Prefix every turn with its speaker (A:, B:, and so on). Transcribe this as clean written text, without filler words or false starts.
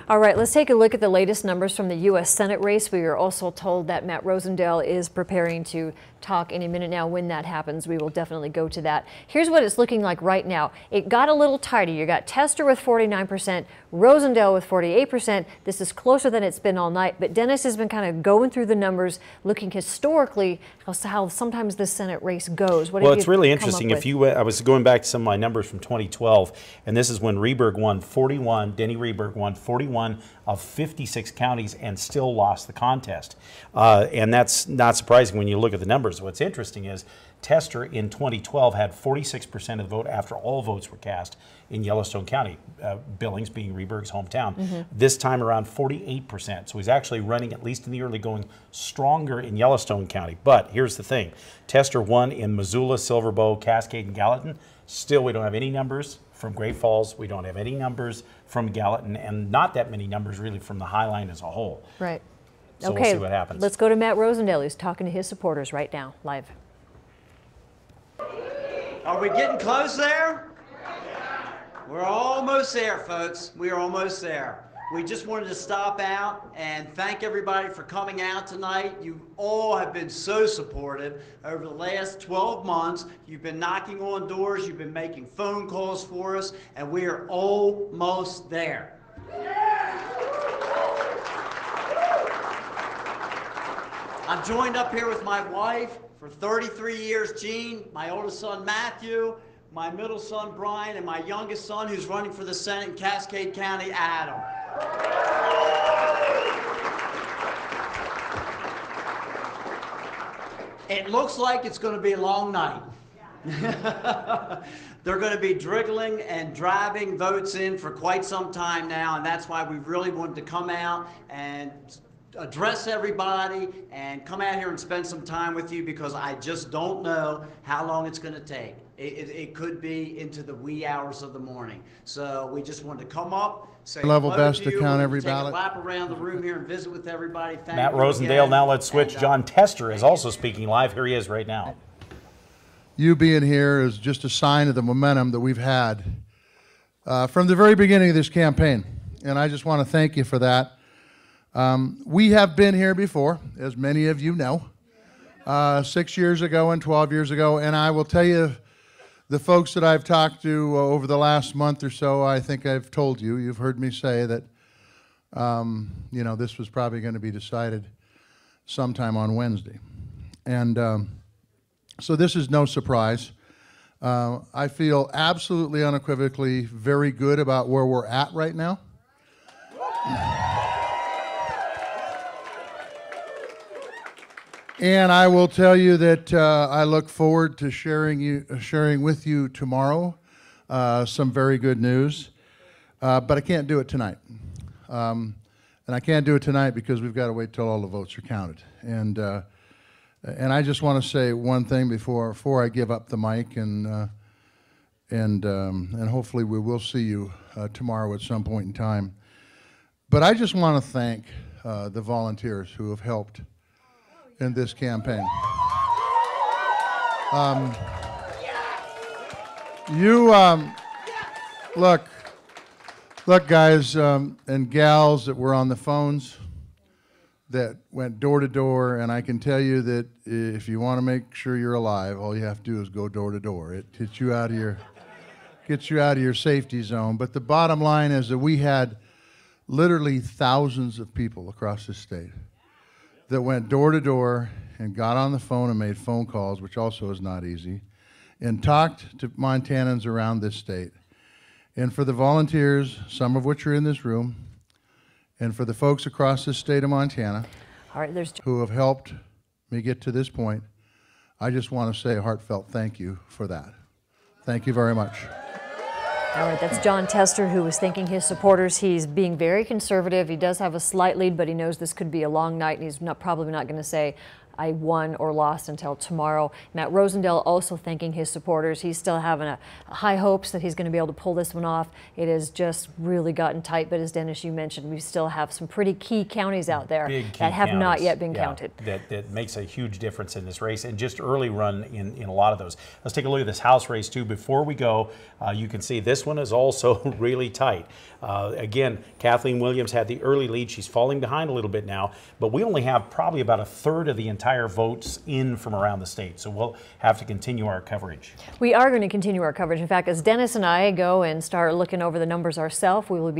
A: All right, let's take a look at the latest numbers from the U.S. Senate race. We are also told that Matt Rosendale is preparing to talk any minute now. When that happens, we will definitely go to that. Here's what it's looking like right now. It got a little tighter. You got Tester with 49%, Rosendale with 48%. This is closer than it's been all night, but Dennis has been kind of going through the numbers, looking historically how sometimes the Senate race goes.
B: Well, it's really interesting. I was going back to some of my numbers from 2012, and this is when Rehberg won 41, Denny Rehberg won 41 of 56 counties and still lost the contest. And that's not surprising when you look at the numbers. What's interesting is Tester in 2012 had 46% of the vote after all votes were cast in Yellowstone County, Billings being Rehberg's hometown. This time around 48%. So he's actually running, at least in the early going, stronger in Yellowstone County. But here's the thing. Tester won in Missoula, Silver Bow, Cascade, and Gallatin. Still, we don't have any numbers from Great Falls. We don't have any numbers from Gallatin, and not that many numbers really from the Highline as a whole.
A: Right.
B: So
A: okay,
B: we'll see what happens.
A: Let's go to Matt Rosendale. He's talking to his supporters right now, live.
C: Are we getting close there? We're almost there, folks. We are almost there. We just wanted to stop out and thank everybody for coming out tonight. You all have been so supportive over the last 12 months. You've been knocking on doors, you've been making phone calls for us, and we are almost there. I'm joined up here with my wife for 33 years, Jean, my oldest son, Matthew, my middle son, Brian, and my youngest son, who's running for the Senate in Cascade County, Adam. It looks like it's going to be a long night. They're going to be driggling and driving votes in for quite some time now, and that's why we really wanted to come out and address everybody and come out here and spend some time with you, because I just don't know how long it's going to take. It could be into the wee hours of the morning. So we just wanted to come up, say
D: level
C: hello
D: best to count every ballot.
C: Take a lap around the room here and visit with everybody. Thank
B: Matt
C: you
B: Rosendale.
C: again.
B: Now let's switch. John Tester is also speaking live. Here he is right now.
D: You being here is just a sign of the momentum that we've had from the very beginning of this campaign, and I just want to thank you for that. We have been here before, as many of you know, 6 years ago and 12 years ago, and I will tell you, the folks that I've talked to over the last month or so, I think I've told you, you've heard me say that, you know, this was probably going to be decided sometime on Wednesday. And so this is no surprise. I feel absolutely unequivocally very good about where we're at right now. And I will tell you that I look forward to sharing with you tomorrow some very good news, but I can't do it tonight. And I can't do it tonight because we've got to wait till all the votes are counted. And I just want to say one thing before I give up the mic, and hopefully we will see you tomorrow at some point in time. But I just want to thank the volunteers who have helped in this campaign. Look, guys and gals that were on the phones, that went door to door, and I can tell you that if you want to make sure you're alive, all you have to do is go door to door. It gets you out of your safety zone. But the bottom line is that we had literally thousands of people across the state that went door to door and got on the phone and made phone calls, which also is not easy, and talked to Montanans around this state. And for the volunteers, some of which are in this room, and for the folks across the state of Montana who have helped me get to this point, I just want to say a heartfelt thank you for that. Thank you very much.
A: All right, that's John Tester, who was thanking his supporters. He's being very conservative. He does have a slight lead, but he knows this could be a long night, and he's probably not going to say I won or lost until tomorrow. Matt Rosendale also thanking his supporters. He's still having a high hopes that he's going to be able to pull this one off. It has just really gotten tight, but as Dennis, you mentioned, we still have some pretty key counties out there that have not yet been counted.
B: That makes a huge difference in this race, and just early run in a lot of those. Let's take a look at this House race too. Before we go, you can see this one is also really tight. Again, Kathleen Williams had the early lead. She's falling behind a little bit now, but we only have probably about a third of the entire votes in from around the state. So we'll have to continue our coverage.
A: We are going to continue our coverage. In fact, as Dennis and I go and start looking over the numbers ourselves, we will be